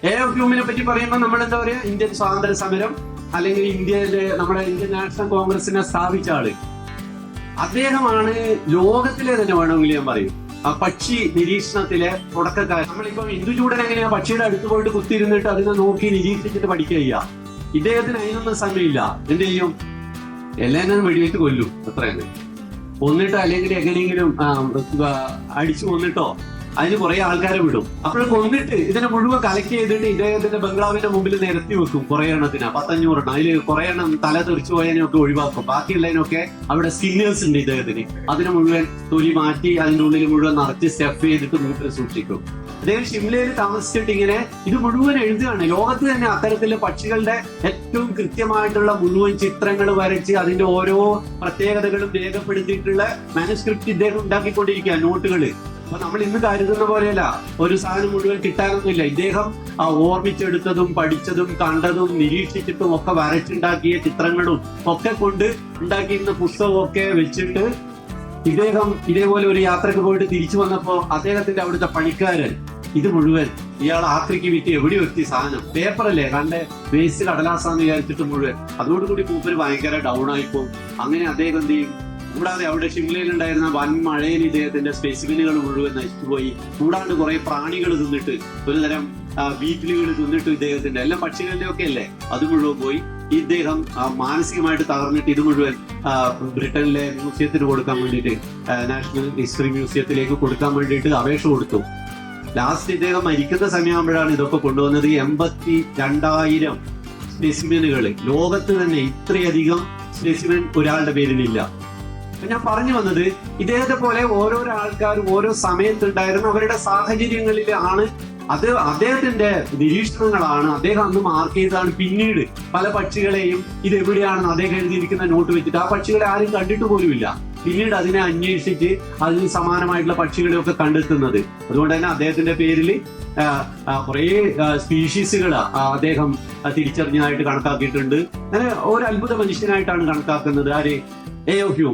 എ.എഫ്. ഹ്യൂമിനെ പറ്റി പറയുമ്പോൾ നമ്മൾ എന്താ പറയാ, ഇന്ത്യൻ സ്വാതന്ത്ര്യ സമരം അല്ലെങ്കിൽ ഇന്ത്യയിലെ നമ്മുടെ ഇന്ത്യൻ നാഷണൽ കോൺഗ്രസിനെ സ്ഥാപിച്ച ആള് അദ്ദേഹമാണ്. ലോകത്തിലെ തന്നെ വേണമെങ്കിൽ ഞാൻ പറയും ആ പക്ഷി നിരീക്ഷണത്തിലെ തുടക്കക്കാരൻ. നമ്മളിപ്പം ഹിന്ദുചൂടൻ എങ്ങനെയാ പക്ഷിയുടെ അടുത്ത് പോയിട്ട് കുത്തിയിരുന്നിട്ട് അതിനെ നോക്കി നിരീക്ഷിച്ചിട്ട് പഠിക്കുക. ഇദ്ദേഹത്തിന് അതിനൊന്നും സമയമില്ല. എന്ത് ചെയ്യും, എല്ലാവരും വെടിവെച്ച് കൊല്ലും. അത്രയാണ്. കൊന്നിട്ടോ അല്ലെങ്കിൽ എങ്ങനെയെങ്കിലും അടിച്ചു കൊന്നിട്ടോ അതിന് കുറെ ആൾക്കാരെ വിടും. അപ്പോൾ കൊന്നിട്ട് ഇതിനെ മുഴുവൻ കളക്ട് ചെയ്തിട്ട് ഇദ്ദേഹത്തിന്റെ ബംഗ്ലാവിന്റെ മുമ്പിൽ നിരത്തി വെക്കും. കുറെ എണ്ണത്തിന് 500 എണ്ണം. അതിൽ കുറെ എണ്ണം തല തെറിച്ചു പോയതിനൊക്കെ ഒഴിവാക്കും. ബാക്കിയുള്ളതിനൊക്കെ അവിടെ സ്കിന്നേഴ്സ് ഉണ്ട് ഇദ്ദേഹത്തിന്. അതിനെ മുഴുവൻ തൊലി മാറ്റി അതിന്റെ ഉള്ളിൽ മുഴുവൻ നിറച്ച് സ്റ്റഫ് ചെയ്തിട്ട് മൂട്ടിൽ സൂക്ഷിക്കും. അദ്ദേഹം ഷിംലയിൽ താമസിച്ചിട്ട് ഇങ്ങനെ ഇത് മുഴുവൻ എഴുതുകയാണ്. ലോകത്ത് തന്നെ അത്തരത്തില് പക്ഷികളുടെ ഏറ്റവും കൃത്യമായിട്ടുള്ള മുഴുവൻ ചിത്രങ്ങൾ വരച്ച് അതിന്റെ ഓരോ പ്രത്യേകതകളും രേഖപ്പെടുത്തിയിട്ടുള്ള മാനുസ്ക്രിപ്റ്റ് ഇദ്ദേഹം ഉണ്ടാക്കിക്കൊണ്ടിരിക്കുക, നോട്ടുകള്. അപ്പൊ നമ്മൾ ഇന്ന് കരുതുന്ന പോലെയല്ല, ഒരു സാധനം മുഴുവൻ കിട്ടാനൊന്നുമില്ല. ഇദ്ദേഹം ഓർമ്മിച്ചെടുത്തതും പഠിച്ചതും കണ്ടതും നിരീക്ഷിച്ചിട്ടും ഒക്കെ വരച്ചുണ്ടാക്കിയ ചിത്രങ്ങളും ഒക്കെ കൊണ്ട് ഉണ്ടാക്കിയിരുന്ന പുസ്തകമൊക്കെ വെച്ചിട്ട് ഇദ്ദേഹം ഇതേപോലെ ഒരു യാത്രക്ക് പോയിട്ട് തിരിച്ചു വന്നപ്പോ അദ്ദേഹത്തിന്റെ അവിടുത്തെ പണിക്കാരൻ ഇത് മുഴുവൻ ഇയാൾ ആക്രിക്ക് വിറ്റ് എവിടെ എത്തി സാധനം പേപ്പറല്ലേ കണ്ട് വേസ്റ്റ് കടലാസാന്ന് വിചാരിച്ചിട്ട് മുഴുവൻ. അതോടുകൂടി മൂപ്പര് ഭയങ്കര ഡൗൺ ആയിപ്പോവും. അങ്ങനെ അദ്ദേഹം എന്ത് ചെയ്യും, കൂടാതെ അവിടെ ഷിംലയിൽ ഉണ്ടായിരുന്ന വൻ മഴയിൽ ഇദ്ദേഹത്തിന്റെ സ്പെസിമെനുകൾ മുഴുവൻ നശിച്ചുപോയി. കൂടാണ്ട് കുറെ പ്രാണികൾ തിന്നിട്ട്, ഒരു തരം ബീറ്റിലുകൾ തിന്നിട്ട് ഇദ്ദേഹത്തിന്റെ എല്ലാം പക്ഷികളുടെ ഒക്കെ അല്ലേ, അത് മുഴുവൻ പോയി. ഇദ്ദേഹം മാനസികമായിട്ട് തകർന്നിട്ട് ഇത് മുഴുവൻ ബ്രിട്ടനിലെ മ്യൂസിയത്തിന് കൊടുക്കാൻ വേണ്ടിയിട്ട്, നാഷണൽ ഹിസ്റ്ററി മ്യൂസിയത്തിലേക്ക് കൊടുക്കാൻ വേണ്ടിയിട്ട് അപേക്ഷ കൊടുത്തു. ലാസ്റ്റ് ഇദ്ദേഹം മരിക്കുന്ന സമയമാകുമ്പോഴാണ് ഇതൊക്കെ കൊണ്ടുവന്നത്. 82,000 സ്പെസിമെനുകൾ. ലോകത്ത് തന്നെ ഇത്രയധികം സ്പെസിമെൻ ഒരാളുടെ പേരിലില്ല. ഞാൻ പറഞ്ഞു വന്നത്, ഇദ്ദേഹത്തെ പോലെ ഓരോരോ ആൾക്കാരും ഓരോ സമയത്തുണ്ടായിരുന്ന അവരുടെ സാഹചര്യങ്ങളിൽ ആണ് അത് അദ്ദേഹത്തിന്റെ നിരീക്ഷണങ്ങളാണ്. അദ്ദേഹം അന്ന് മാർക്ക് ചെയ്തതാണ്. പിന്നീട് പല പക്ഷികളെയും ഇത് എവിടെയാണെന്ന് അദ്ദേഹം എഴുതിയിരിക്കുന്ന നോട്ട് വെച്ചിട്ട് ആ പക്ഷികളെ ആരും കണ്ടിട്ട് പോലുമില്ല. പിന്നീട് അതിനെ അന്വേഷിച്ച് അതിന് സമാനമായിട്ടുള്ള പക്ഷികളെയൊക്കെ കണ്ടെത്തുന്നത്. അതുകൊണ്ട് തന്നെ അദ്ദേഹത്തിന്റെ പേരിൽ കുറെ സ്പീഷീസുകൾ അദ്ദേഹം തിരിച്ചറിഞ്ഞതായിട്ട് കണക്കാക്കിയിട്ടുണ്ട്. അങ്ങനെ ഒരു അത്ഭുത മനുഷ്യനായിട്ടാണ് കണക്കാക്കുന്നത് ആര്, എ.എഫ്. ഹ്യൂം.